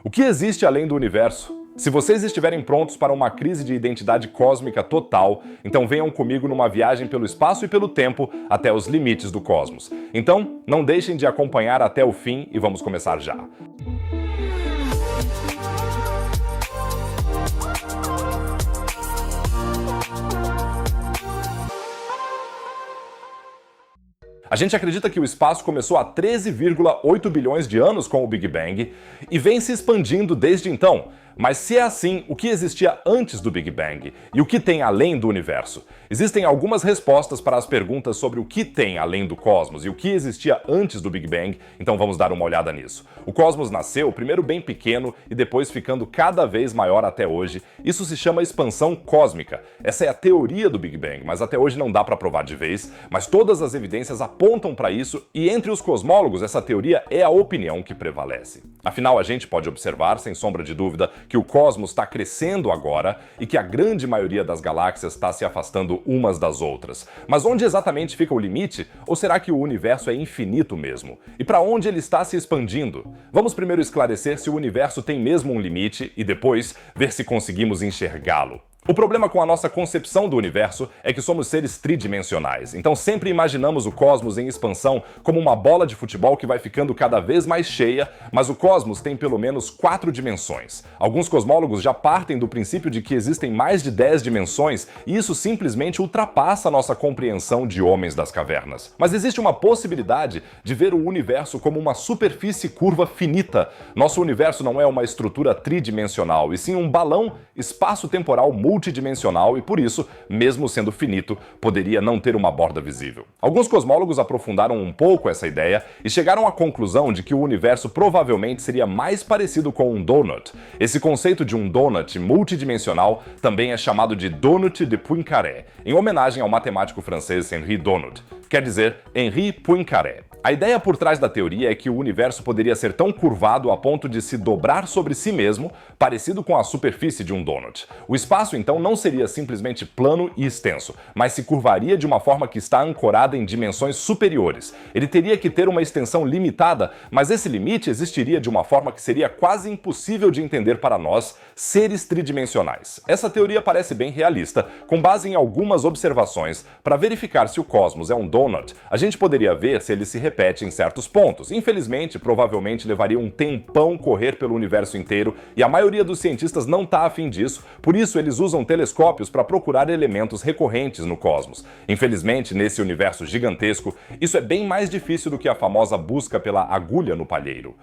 O que existe além do universo? Se vocês estiverem prontos para uma crise de identidade cósmica total, então venham comigo numa viagem pelo espaço e pelo tempo até os limites do cosmos. Então, não deixem de acompanhar até o fim e vamos começar já. A gente acredita que o espaço começou há 13,8 bilhões de anos com o Big Bang e vem se expandindo desde então. Mas se é assim, o que existia antes do Big Bang? E o que tem além do universo? Existem algumas respostas para as perguntas sobre o que tem além do cosmos e o que existia antes do Big Bang, então vamos dar uma olhada nisso. O cosmos nasceu primeiro bem pequeno e depois ficando cada vez maior até hoje. Isso se chama expansão cósmica. Essa é a teoria do Big Bang, mas até hoje não dá para provar de vez, mas todas as evidências apontam para isso e entre os cosmólogos essa teoria é a opinião que prevalece. Afinal, a gente pode observar, sem sombra de dúvida, que o cosmos está crescendo agora e que a grande maioria das galáxias está se afastando umas das outras. Mas onde exatamente fica o limite? Ou será que o universo é infinito mesmo? E para onde ele está se expandindo? Vamos primeiro esclarecer se o universo tem mesmo um limite e depois ver se conseguimos enxergá-lo. O problema com a nossa concepção do universo é que somos seres tridimensionais, então sempre imaginamos o cosmos em expansão como uma bola de futebol que vai ficando cada vez mais cheia, mas o cosmos tem pelo menos 4 dimensões. Alguns cosmólogos já partem do princípio de que existem mais de 10 dimensões e isso simplesmente ultrapassa a nossa compreensão de homens das cavernas. Mas existe uma possibilidade de ver o universo como uma superfície curva finita. Nosso universo não é uma estrutura tridimensional, e sim um balão espaço-temporal multidimensional e, por isso, mesmo sendo finito, poderia não ter uma borda visível. Alguns cosmólogos aprofundaram um pouco essa ideia e chegaram à conclusão de que o universo provavelmente seria mais parecido com um donut. Esse conceito de um donut multidimensional também é chamado de donut de Poincaré, em homenagem ao matemático francês Henri Donut, quer dizer Henri Poincaré. A ideia por trás da teoria é que o universo poderia ser tão curvado a ponto de se dobrar sobre si mesmo, parecido com a superfície de um donut. O espaço, então, não seria simplesmente plano e extenso, mas se curvaria de uma forma que está ancorada em dimensões superiores. Ele teria que ter uma extensão limitada, mas esse limite existiria de uma forma que seria quase impossível de entender para nós, seres tridimensionais. Essa teoria parece bem realista, com base em algumas observações. Para verificar se o cosmos é um donut, a gente poderia ver se ele se repete em certos pontos. Infelizmente, provavelmente levaria um tempão correr pelo universo inteiro e a maioria dos cientistas não está afim disso, por isso eles usam telescópios para procurar elementos recorrentes no cosmos. Infelizmente, nesse universo gigantesco, isso é bem mais difícil do que a famosa busca pela agulha no palheiro.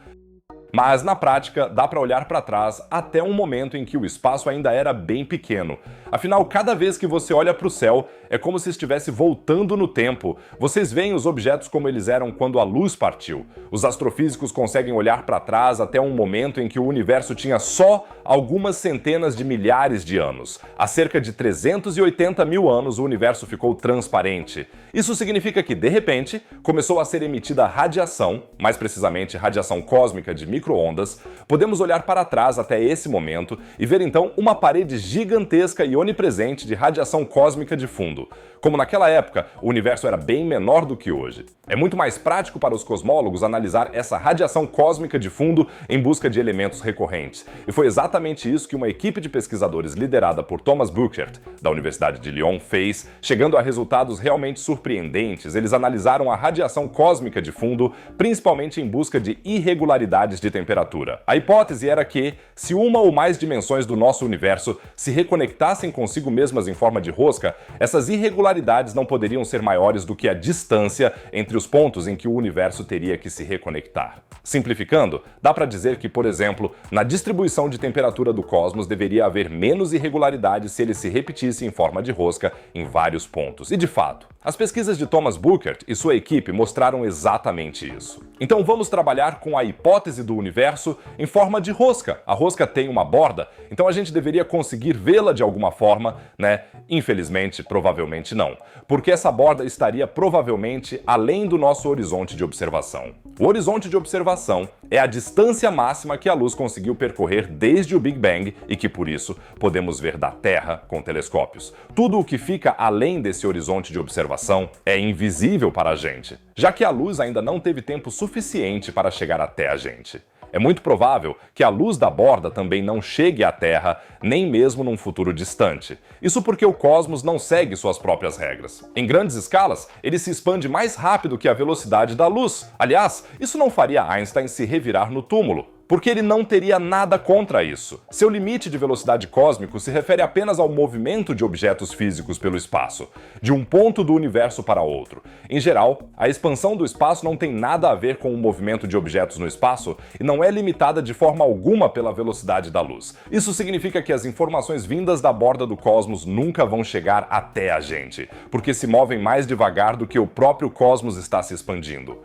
Mas, na prática, dá para olhar para trás até um momento em que o espaço ainda era bem pequeno. Afinal, cada vez que você olha para o céu, é como se estivesse voltando no tempo. Vocês veem os objetos como eles eram quando a luz partiu. Os astrofísicos conseguem olhar para trás até um momento em que o universo tinha só algumas centenas de milhares de anos. Há cerca de 380 mil anos, o universo ficou transparente. Isso significa que, de repente, começou a ser emitida radiação, mais precisamente radiação cósmica de micro-ondas. Podemos olhar para trás até esse momento e ver então uma parede gigantesca e onipresente de radiação cósmica de fundo. Como naquela época, o universo era bem menor do que hoje. É muito mais prático para os cosmólogos analisar essa radiação cósmica de fundo em busca de elementos recorrentes. E foi exatamente isso que uma equipe de pesquisadores liderada por Thomas Buchert, da Universidade de Lyon, fez, chegando a resultados realmente surpreendentes. Eles analisaram a radiação cósmica de fundo, principalmente em busca de irregularidades de temperatura. A hipótese era que, se uma ou mais dimensões do nosso universo se reconectassem consigo mesmas em forma de rosca, essas irregularidades não poderiam ser maiores do que a distância entre os pontos em que o universo teria que se reconectar. Simplificando, dá para dizer que, por exemplo, na distribuição de temperatura do cosmos deveria haver menos irregularidades se ele se repetisse em forma de rosca em vários pontos. E de fato, as pesquisas de Thomas Buchert e sua equipe mostraram exatamente isso. Então vamos trabalhar com a hipótese do universo em forma de rosca. A rosca tem uma borda, então a gente deveria conseguir vê-la de alguma forma, né? Infelizmente, provavelmente não, porque essa borda estaria provavelmente além do nosso horizonte de observação. O horizonte de observação é a distância máxima que a luz conseguiu percorrer desde o Big Bang e que, por isso, podemos ver da Terra com telescópios. Tudo o que fica além desse horizonte de observação é invisível para a gente, já que a luz ainda não teve tempo suficiente para chegar até a gente. É muito provável que a luz da borda também não chegue à Terra, nem mesmo num futuro distante. Isso porque o cosmos não segue suas próprias regras. Em grandes escalas, ele se expande mais rápido que a velocidade da luz. Aliás, isso não faria Einstein se revirar no túmulo, porque ele não teria nada contra isso. Seu limite de velocidade cósmico se refere apenas ao movimento de objetos físicos pelo espaço, de um ponto do universo para outro. Em geral, a expansão do espaço não tem nada a ver com o movimento de objetos no espaço e não é limitada de forma alguma pela velocidade da luz. Isso significa que as informações vindas da borda do cosmos nunca vão chegar até a gente, porque se movem mais devagar do que o próprio cosmos está se expandindo.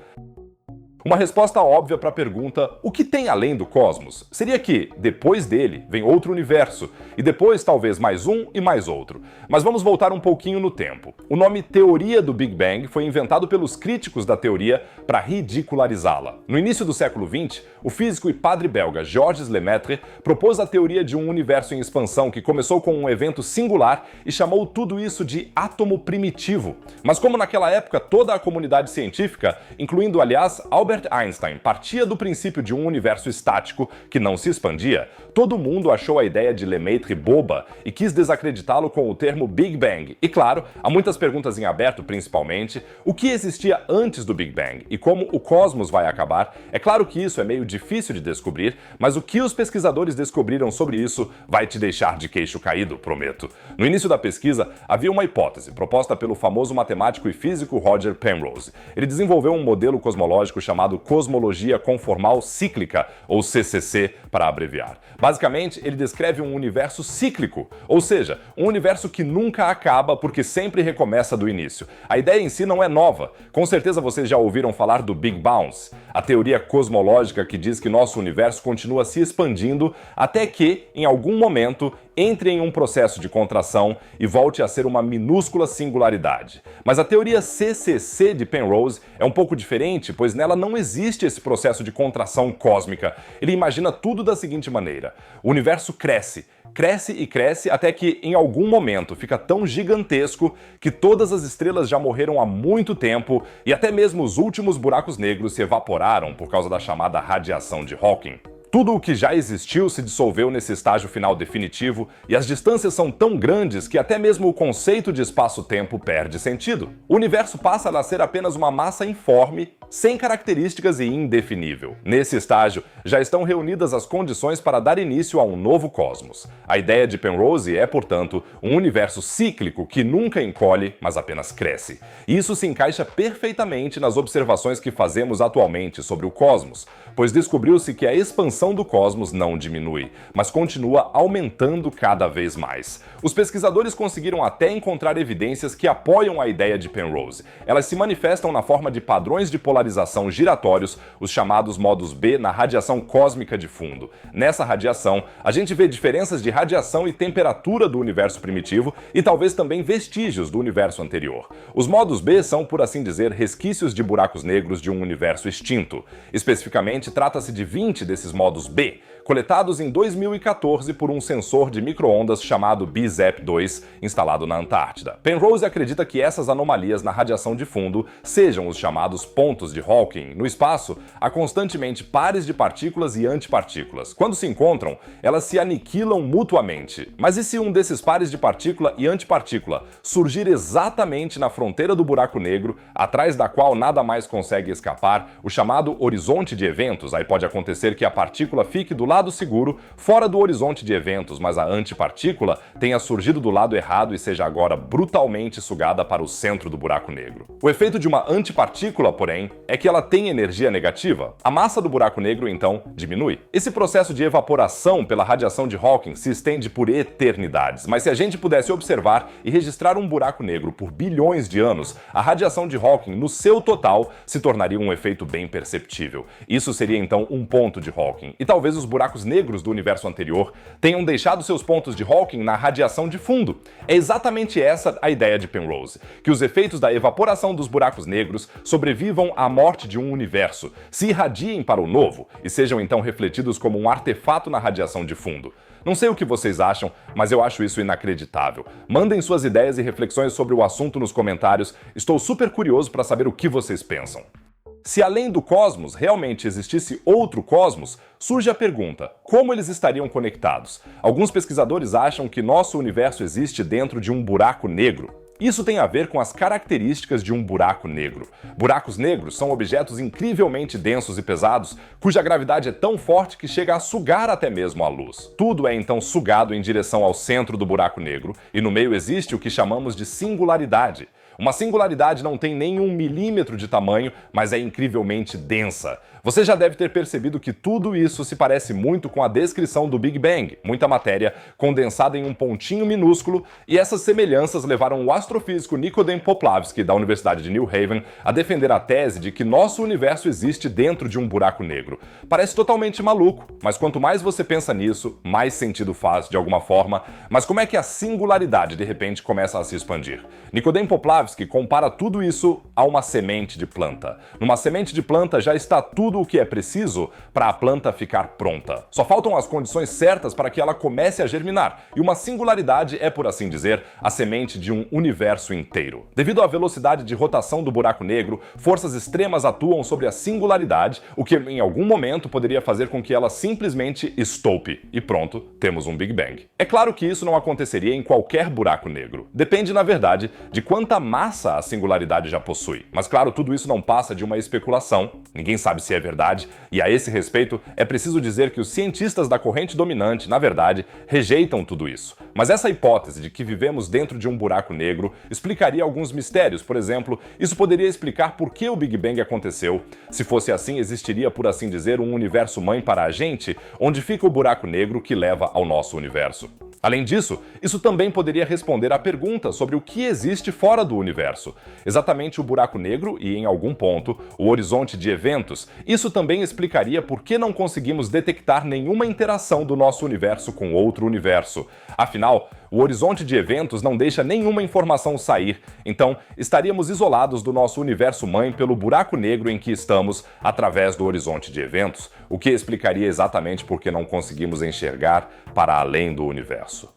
Uma resposta óbvia para a pergunta o que tem além do cosmos seria que, depois dele, vem outro universo, e depois talvez mais um e mais outro. Mas vamos voltar um pouquinho no tempo. O nome Teoria do Big Bang foi inventado pelos críticos da teoria para ridicularizá-la. No início do século XX, o físico e padre belga Georges Lemaitre propôs a teoria de um universo em expansão que começou com um evento singular e chamou tudo isso de átomo primitivo. Mas como naquela época toda a comunidade científica, incluindo aliás Albert Einstein, partia do princípio de um universo estático que não se expandia, todo mundo achou a ideia de Lemaitre boba e quis desacreditá-lo com o termo Big Bang. E claro, há muitas perguntas em aberto, principalmente, o que existia antes do Big Bang e como o cosmos vai acabar. É claro que isso é meio difícil de descobrir, mas o que os pesquisadores descobriram sobre isso vai te deixar de queixo caído, prometo. No início da pesquisa, havia uma hipótese proposta pelo famoso matemático e físico Roger Penrose. Ele desenvolveu um modelo cosmológico chamado Cosmologia Conformal Cíclica, ou CCC para abreviar. Basicamente, ele descreve um universo cíclico, ou seja, um universo que nunca acaba porque sempre recomeça do início. A ideia em si não é nova. Com certeza vocês já ouviram falar do Big Bounce, a teoria cosmológica que diz que nosso universo continua se expandindo até que, em algum momento, entre em um processo de contração e volte a ser uma minúscula singularidade. Mas a teoria CCC de Penrose é um pouco diferente, pois nela não existe esse processo de contração cósmica. Ele imagina tudo da seguinte maneira: o universo cresce, cresce e cresce até que, em algum momento, fica tão gigantesco que todas as estrelas já morreram há muito tempo e até mesmo os últimos buracos negros se evaporaram por causa da chamada radiação de Hawking. Tudo o que já existiu se dissolveu nesse estágio final definitivo e as distâncias são tão grandes que até mesmo o conceito de espaço-tempo perde sentido. O universo passa a ser apenas uma massa informe, sem características e indefinível. Nesse estágio, já estão reunidas as condições para dar início a um novo cosmos. A ideia de Penrose é, portanto, um universo cíclico que nunca encolhe, mas apenas cresce. E isso se encaixa perfeitamente nas observações que fazemos atualmente sobre o cosmos, pois descobriu-se que a expansão do cosmos não diminui, mas continua aumentando cada vez mais. Os pesquisadores conseguiram até encontrar evidências que apoiam a ideia de Penrose. Elas se manifestam na forma de padrões de polarização giratórios, os chamados modos B, na radiação cósmica de fundo. Nessa radiação, a gente vê diferenças de radiação e temperatura do universo primitivo e talvez também vestígios do universo anterior. Os modos B são, por assim dizer, resquícios de buracos negros de um universo extinto. Especificamente, trata-se de 20 desses modos B, coletados em 2014 por um sensor de micro-ondas chamado BZEP-2, instalado na Antártida. Penrose acredita que essas anomalias na radiação de fundo sejam os chamados pontos de Hawking. No espaço, há constantemente pares de partículas e antipartículas. Quando se encontram, elas se aniquilam mutuamente. Mas e se um desses pares de partícula e antipartícula surgir exatamente na fronteira do buraco negro, atrás da qual nada mais consegue escapar, o chamado horizonte de eventos? Aí pode acontecer que a partícula fique do lado seguro, fora do horizonte de eventos, mas a antipartícula tenha surgido do lado errado e seja agora brutalmente sugada para o centro do buraco negro. O efeito de uma antipartícula, porém, é que ela tem energia negativa. A massa do buraco negro, então, diminui. Esse processo de evaporação pela radiação de Hawking se estende por eternidades, mas se a gente pudesse observar e registrar um buraco negro por bilhões de anos, a radiação de Hawking, no seu total, se tornaria um efeito bem perceptível. Isso seria, então, um ponto de Hawking. E talvez os buracos negros do universo anterior tenham deixado seus pontos de Hawking na radiação de fundo. É exatamente essa a ideia de Penrose, que os efeitos da evaporação dos buracos negros sobrevivam à morte de um universo, se irradiem para o novo e sejam então refletidos como um artefato na radiação de fundo. Não sei o que vocês acham, mas eu acho isso inacreditável. Mandem suas ideias e reflexões sobre o assunto nos comentários. Estou super curioso para saber o que vocês pensam. Se além do cosmos realmente existisse outro cosmos, surge a pergunta: como eles estariam conectados? Alguns pesquisadores acham que nosso universo existe dentro de um buraco negro. Isso tem a ver com as características de um buraco negro. Buracos negros são objetos incrivelmente densos e pesados, cuja gravidade é tão forte que chega a sugar até mesmo a luz. Tudo é então sugado em direção ao centro do buraco negro, e no meio existe o que chamamos de singularidade. Uma singularidade não tem nem 1 milímetro de tamanho, mas é incrivelmente densa. Você já deve ter percebido que tudo isso se parece muito com a descrição do Big Bang, muita matéria condensada em um pontinho minúsculo, e essas semelhanças levaram o astrofísico Nicodem Poplavsky, da Universidade de New Haven, a defender a tese de que nosso universo existe dentro de um buraco negro. Parece totalmente maluco, mas quanto mais você pensa nisso, mais sentido faz de alguma forma. Mas como é que a singularidade de repente começa a se expandir? Nicodem Poplavsky compara tudo isso a uma semente de planta. Numa semente de planta já está tudo o que é preciso para a planta ficar pronta. Só faltam as condições certas para que ela comece a germinar, e uma singularidade é, por assim dizer, a semente de um universo inteiro. Devido à velocidade de rotação do buraco negro, forças extremas atuam sobre a singularidade, o que em algum momento poderia fazer com que ela simplesmente estope, e pronto, temos um Big Bang. É claro que isso não aconteceria em qualquer buraco negro. Depende, na verdade, de quanta massa a singularidade já possui. Mas claro, tudo isso não passa de uma especulação. Ninguém sabe se é verdade, e a esse respeito é preciso dizer que os cientistas da corrente dominante, na verdade, rejeitam tudo isso. Mas essa hipótese de que vivemos dentro de um buraco negro explicaria alguns mistérios. Por exemplo, isso poderia explicar por que o Big Bang aconteceu. Se fosse assim, existiria, por assim dizer, um universo-mãe para a gente, onde fica o buraco negro que leva ao nosso universo. Além disso, isso também poderia responder à pergunta sobre o que existe fora do universo. Exatamente o buraco negro e, em algum ponto, o horizonte de eventos. Isso também explicaria por que não conseguimos detectar nenhuma interação do nosso universo com outro universo. Afinal, o horizonte de eventos não deixa nenhuma informação sair, então estaríamos isolados do nosso universo-mãe pelo buraco negro em que estamos através do horizonte de eventos, o que explicaria exatamente por que não conseguimos enxergar para além do universo.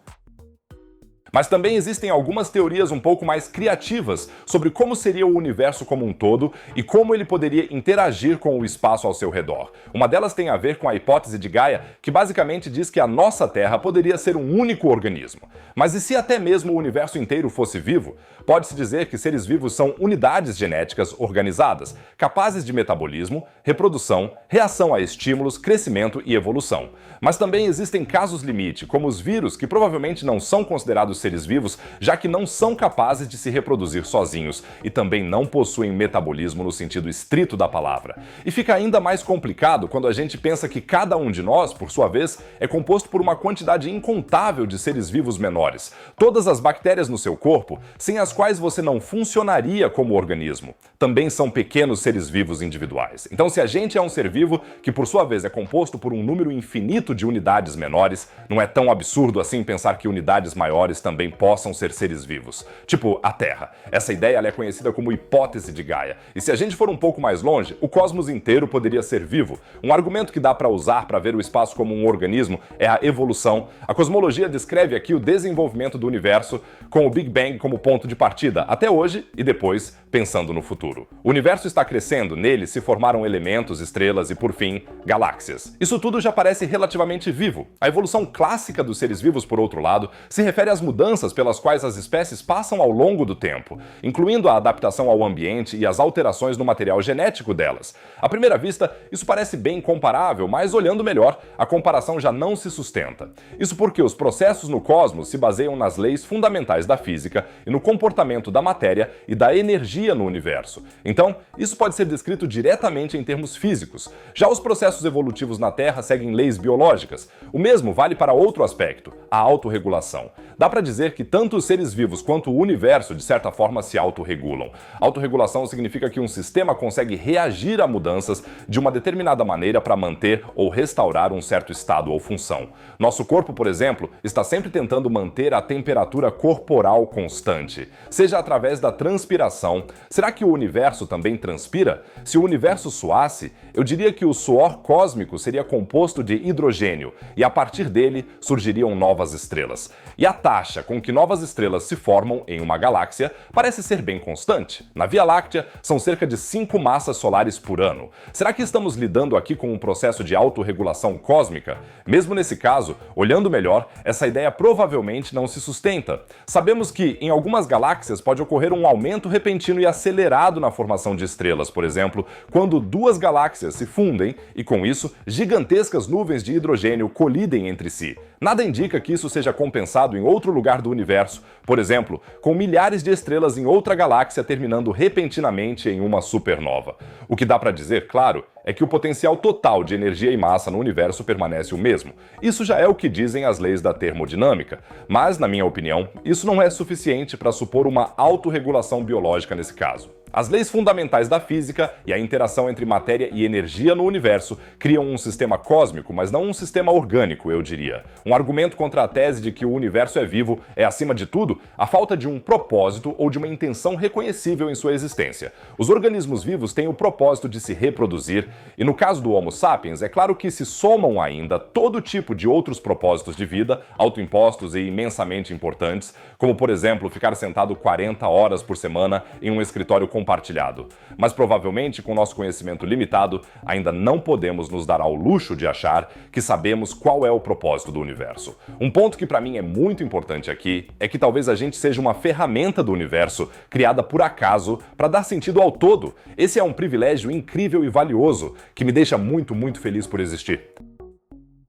Mas também existem algumas teorias um pouco mais criativas sobre como seria o universo como um todo e como ele poderia interagir com o espaço ao seu redor. Uma delas tem a ver com a hipótese de Gaia, que basicamente diz que a nossa Terra poderia ser um único organismo. Mas e se até mesmo o universo inteiro fosse vivo? Pode-se dizer que seres vivos são unidades genéticas organizadas, capazes de metabolismo, reprodução, reação a estímulos, crescimento e evolução. Mas também existem casos limite, como os vírus, que provavelmente não são considerados seres vivos, já que não são capazes de se reproduzir sozinhos e também não possuem metabolismo no sentido estrito da palavra. E fica ainda mais complicado quando a gente pensa que cada um de nós, por sua vez, é composto por uma quantidade incontável de seres vivos menores. Todas as bactérias no seu corpo, sem as quais você não funcionaria como organismo, também são pequenos seres vivos individuais. Então, se a gente é um ser vivo que, por sua vez, é composto por um número infinito de unidades menores, não é tão absurdo assim pensar que unidades maiores também possam ser seres vivos. Tipo, a Terra. Essa ideia ela é conhecida como hipótese de Gaia. E se a gente for um pouco mais longe, o cosmos inteiro poderia ser vivo. Um argumento que dá para usar para ver o espaço como um organismo é a evolução. A cosmologia descreve aqui o desenvolvimento do universo com o Big Bang como ponto de partida, até hoje e depois, pensando no futuro. O universo está crescendo, nele se formaram elementos, estrelas e, por fim, galáxias. Isso tudo já parece relativamente vivo. A evolução clássica dos seres vivos, por outro lado, se refere às mudanças pelas quais as espécies passam ao longo do tempo, incluindo a adaptação ao ambiente e as alterações no material genético delas. À primeira vista, isso parece bem comparável, mas olhando melhor, a comparação já não se sustenta. Isso porque os processos no cosmos se baseiam nas leis fundamentais da física e no comportamento da matéria e da energia no universo. Então, isso pode ser descrito diretamente em termos físicos. Já os processos evolutivos na Terra seguem leis biológicas. O mesmo vale para outro aspecto, a autorregulação. Dá para dizer que tanto os seres vivos quanto o universo, de certa forma, se autorregulam. Autorregulação significa que um sistema consegue reagir a mudanças de uma determinada maneira para manter ou restaurar um certo estado ou função. Nosso corpo, por exemplo, está sempre tentando manter a temperatura corporal constante, seja através da transpiração. Será que o universo também transpira? Se o universo suasse, eu diria que o suor cósmico seria composto de hidrogênio e a partir dele surgiriam novas estrelas. E a taxa taxa com que novas estrelas se formam em uma galáxia parece ser bem constante. Na Via Láctea, são cerca de 5 massas solares por ano. Será que estamos lidando aqui com um processo de autorregulação cósmica? Mesmo nesse caso, olhando melhor, essa ideia provavelmente não se sustenta. Sabemos que, em algumas galáxias, pode ocorrer um aumento repentino e acelerado na formação de estrelas, por exemplo, quando duas galáxias se fundem e, com isso, gigantescas nuvens de hidrogênio colidem entre si. Nada indica que isso seja compensado em outro lugar do universo, por exemplo, com milhares de estrelas em outra galáxia terminando repentinamente em uma supernova. O que dá para dizer, claro, é que o potencial total de energia e massa no universo permanece o mesmo. Isso já é o que dizem as leis da termodinâmica, mas, na minha opinião, isso não é suficiente para supor uma autorregulação biológica nesse caso. As leis fundamentais da física e a interação entre matéria e energia no universo criam um sistema cósmico, mas não um sistema orgânico, eu diria. Um argumento contra a tese de que o universo é vivo é, acima de tudo, a falta de um propósito ou de uma intenção reconhecível em sua existência. Os organismos vivos têm o propósito de se reproduzir, e no caso do Homo sapiens, é claro que se somam ainda todo tipo de outros propósitos de vida, autoimpostos e imensamente importantes, como, por exemplo, ficar sentado 40 horas por semana em um escritório compartilhado. Mas provavelmente, com nosso conhecimento limitado, ainda não podemos nos dar ao luxo de achar que sabemos qual é o propósito do universo. Um ponto que para mim é muito importante aqui é que talvez a gente seja uma ferramenta do universo criada por acaso para dar sentido ao todo. Esse é um privilégio incrível e valioso que me deixa muito feliz por existir.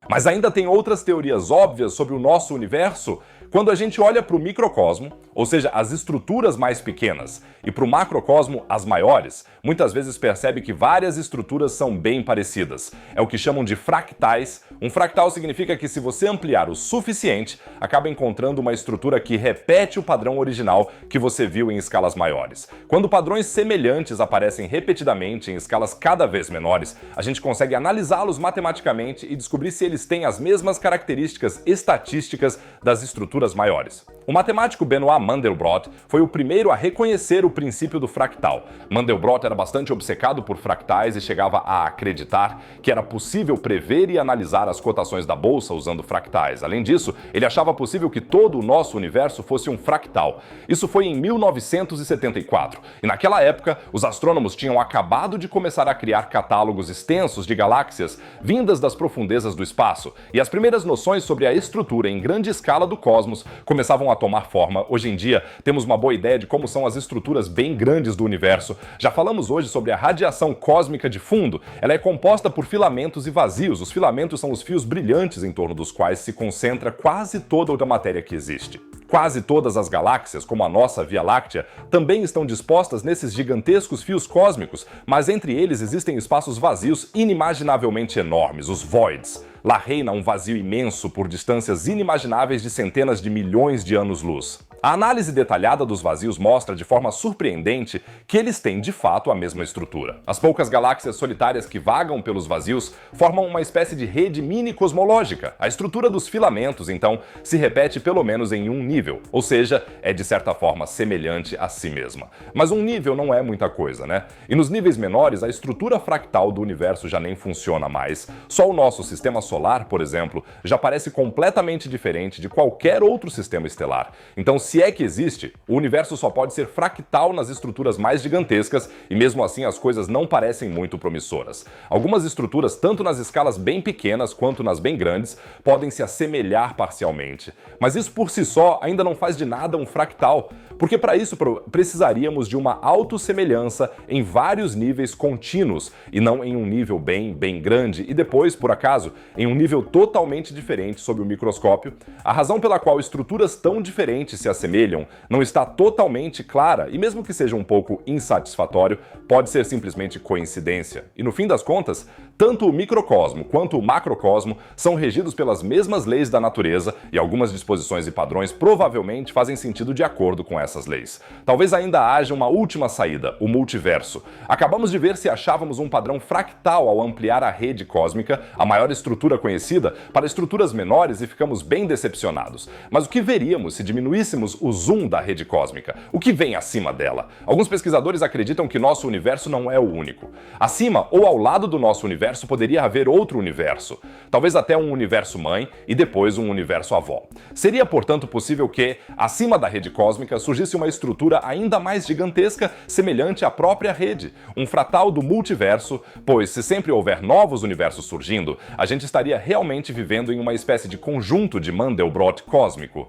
Mas ainda tem outras teorias óbvias sobre o nosso universo. Quando a gente olha para o microcosmo, ou seja, as estruturas mais pequenas, e para o macrocosmo, as maiores, muitas vezes percebe que várias estruturas são bem parecidas. É o que chamam de fractais. Um fractal significa que se você ampliar o suficiente, acaba encontrando uma estrutura que repete o padrão original que você viu em escalas maiores. Quando padrões semelhantes aparecem repetidamente em escalas cada vez menores, a gente consegue analisá-los matematicamente e descobrir se eles têm as mesmas características estatísticas das estruturas maiores. O matemático Benoit Mandelbrot foi o primeiro a reconhecer o princípio do fractal. Mandelbrot era bastante obcecado por fractais e chegava a acreditar que era possível prever e analisar as cotações da bolsa usando fractais. Além disso, ele achava possível que todo o nosso universo fosse um fractal. Isso foi em 1974, e naquela época os astrônomos tinham acabado de começar a criar catálogos extensos de galáxias vindas das profundezas do espaço, e as primeiras noções sobre a estrutura em grande escala do cosmos começavam a tomar forma. Hoje em dia, temos uma boa ideia de como são as estruturas bem grandes do universo. Já falamos hoje sobre a radiação cósmica de fundo. Ela é composta por filamentos e vazios. Os filamentos são os fios brilhantes em torno dos quais se concentra quase toda a matéria que existe. Quase todas as galáxias, como a nossa Via Láctea, também estão dispostas nesses gigantescos fios cósmicos, mas entre eles existem espaços vazios inimaginavelmente enormes, os voids. Lá reina um vazio imenso por distâncias inimagináveis de centenas de milhões de anos-luz. A análise detalhada dos vazios mostra de forma surpreendente que eles têm de fato a mesma estrutura. As poucas galáxias solitárias que vagam pelos vazios formam uma espécie de rede mini-cosmológica. A estrutura dos filamentos, então, se repete pelo menos em um nível, ou seja, é de certa forma semelhante a si mesma. Mas um nível não é muita coisa, né? E nos níveis menores, a estrutura fractal do universo já nem funciona mais. Só o nosso sistema solar, por exemplo, já parece completamente diferente de qualquer outro sistema estelar. Então, se é que existe, o universo só pode ser fractal nas estruturas mais gigantescas e mesmo assim as coisas não parecem muito promissoras. Algumas estruturas, tanto nas escalas bem pequenas quanto nas bem grandes, podem se assemelhar parcialmente. Mas isso por si só ainda não faz de nada um fractal, porque para isso precisaríamos de uma autossemelhança em vários níveis contínuos e não em um nível bem grande e depois, por acaso, em um nível totalmente diferente sob o microscópio. A razão pela qual estruturas tão diferentes se assemelham não está totalmente clara e mesmo que seja um pouco insatisfatório, pode ser simplesmente coincidência. E no fim das contas, tanto o microcosmo quanto o macrocosmo são regidos pelas mesmas leis da natureza e algumas disposições e padrões provavelmente fazem sentido de acordo com essas leis. Talvez ainda haja uma última saída, o multiverso. Acabamos de ver se achávamos um padrão fractal ao ampliar a rede cósmica, a maior estrutura estrutura conhecida para estruturas menores e ficamos bem decepcionados. Mas o que veríamos se diminuíssemos o zoom da rede cósmica? O que vem acima dela? Alguns pesquisadores acreditam que nosso universo não é o único. Acima ou ao lado do nosso universo poderia haver outro universo. Talvez até um universo mãe e depois um universo avó. Seria, portanto, possível que, acima da rede cósmica, surgisse uma estrutura ainda mais gigantesca, semelhante à própria rede, um fratal do multiverso, pois se sempre houver novos universos surgindo, a gente estaria realmente vivendo em uma espécie de conjunto de Mandelbrot cósmico.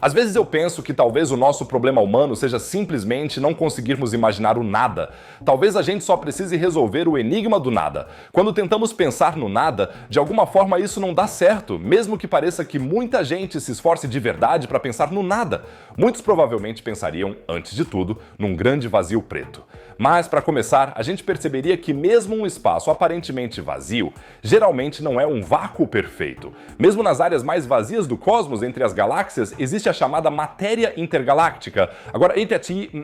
Às vezes eu penso que talvez o nosso problema humano seja simplesmente não conseguirmos imaginar o nada. Talvez a gente só precise resolver o enigma do nada. Quando tentamos pensar no nada, de alguma forma isso não dá certo, mesmo que pareça que muita gente se esforce de verdade para pensar no nada. Muitos provavelmente pensariam, antes de tudo, num grande vazio preto. Mas, para começar, a gente perceberia que mesmo um espaço aparentemente vazio, geralmente não é um vácuo perfeito. Mesmo nas áreas mais vazias do cosmos, entre as galáxias, existe a chamada matéria intergaláctica. Agora, entre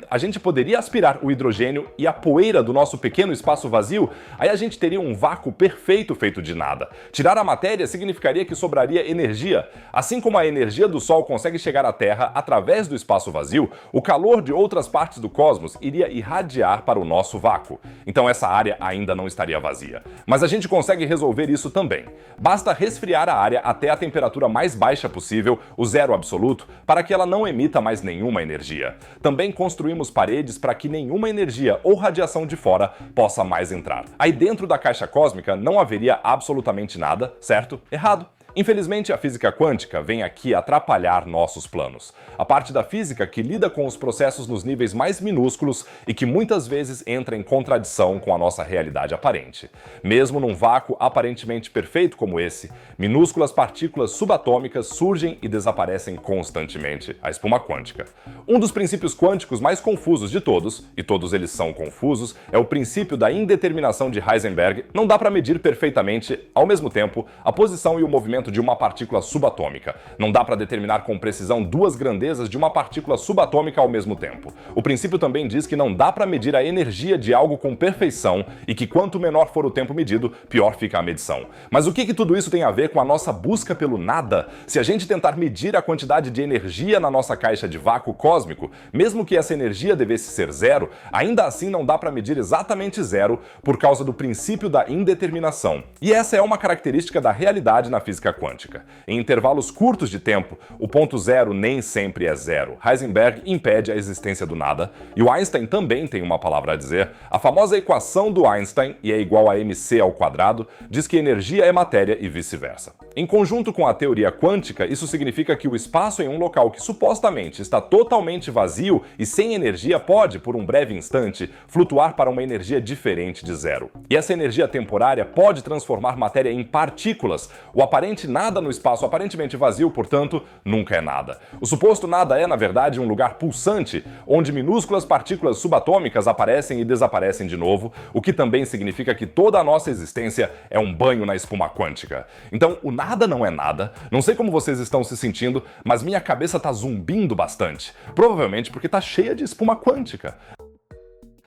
a gente poderia aspirar o hidrogênio e a poeira do nosso pequeno espaço vazio, aí a gente teria um vácuo perfeito feito de nada. Tirar a matéria significaria que sobraria energia. Assim como a energia do Sol consegue chegar à Terra através do espaço vazio, o calor de outras partes do cosmos iria irradiar para o nosso vácuo. Então essa área ainda não estaria vazia. Mas a gente consegue resolver isso também. Basta resfriar a área até a temperatura mais baixa possível, o zero absoluto, para que ela não emita mais nenhuma energia. Também construímos paredes para que nenhuma energia ou radiação de fora possa mais entrar. Aí dentro da caixa cósmica não haveria absolutamente nada, certo? Errado. Infelizmente, a física quântica vem aqui atrapalhar nossos planos. A parte da física que lida com os processos nos níveis mais minúsculos e que muitas vezes entra em contradição com a nossa realidade aparente. Mesmo num vácuo aparentemente perfeito como esse, minúsculas partículas subatômicas surgem e desaparecem constantemente, a espuma quântica. Um dos princípios quânticos mais confusos de todos, e todos eles são confusos, é o princípio da indeterminação de Heisenberg. Não dá para medir perfeitamente, ao mesmo tempo, a posição e o movimento de uma partícula subatômica. Não dá para determinar com precisão duas grandezas de uma partícula subatômica ao mesmo tempo. O princípio também diz que não dá para medir a energia de algo com perfeição e que quanto menor for o tempo medido, pior fica a medição. Mas o que tudo isso tem a ver com a nossa busca pelo nada? Se a gente tentar medir a quantidade de energia na nossa caixa de vácuo cósmico, mesmo que essa energia devesse ser zero, ainda assim não dá para medir exatamente zero por causa do princípio da indeterminação. E essa é uma característica da realidade na física quântica. Em intervalos curtos de tempo, o ponto zero nem sempre é zero. Heisenberg impede a existência do nada, e o Einstein também tem uma palavra a dizer. A famosa equação do Einstein, E é igual a mc ao quadrado, diz que energia é matéria e vice-versa. Em conjunto com a teoria quântica, isso significa que o espaço em um local que supostamente está totalmente vazio e sem energia pode, por um breve instante, flutuar para uma energia diferente de zero. E essa energia temporária pode transformar matéria em partículas. O aparente nada no espaço aparentemente vazio, portanto, nunca é nada. O suposto nada é, na verdade, um lugar pulsante, onde minúsculas partículas subatômicas aparecem e desaparecem de novo, o que também significa que toda a nossa existência é um banho na espuma quântica. Então, o nada não é nada. Não sei como vocês estão se sentindo, mas minha cabeça tá zumbindo bastante. Provavelmente porque tá cheia de espuma quântica.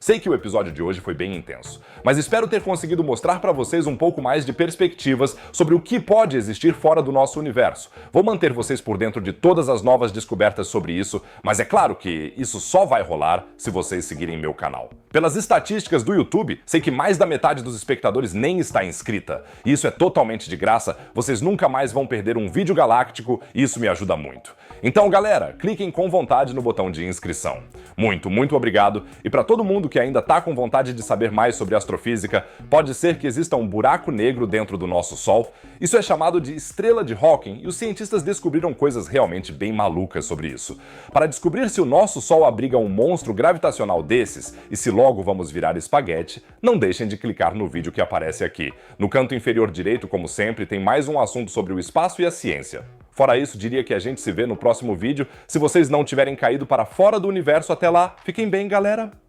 Sei que o episódio de hoje foi bem intenso, mas espero ter conseguido mostrar para vocês um pouco mais de perspectivas sobre o que pode existir fora do nosso universo. Vou manter vocês por dentro de todas as novas descobertas sobre isso, mas é claro que isso só vai rolar se vocês seguirem meu canal. Pelas estatísticas do YouTube, sei que mais da metade dos espectadores nem está inscrita. E isso é totalmente de graça, vocês nunca mais vão perder um vídeo galáctico e isso me ajuda muito. Então, galera, cliquem com vontade no botão de inscrição. Muito obrigado, e para todo mundo que ainda está com vontade de saber mais sobre astrofísica, pode ser que exista um buraco negro dentro do nosso Sol. Isso é chamado de estrela de Hawking e os cientistas descobriram coisas realmente bem malucas sobre isso. Para descobrir se o nosso Sol abriga um monstro gravitacional desses e se logo vamos virar espaguete, não deixem de clicar no vídeo que aparece aqui. No canto inferior direito, como sempre, tem mais um assunto sobre o espaço e a ciência. Fora isso, diria que a gente se vê no próximo vídeo. Se vocês não tiverem caído para fora do universo até lá, fiquem bem, galera!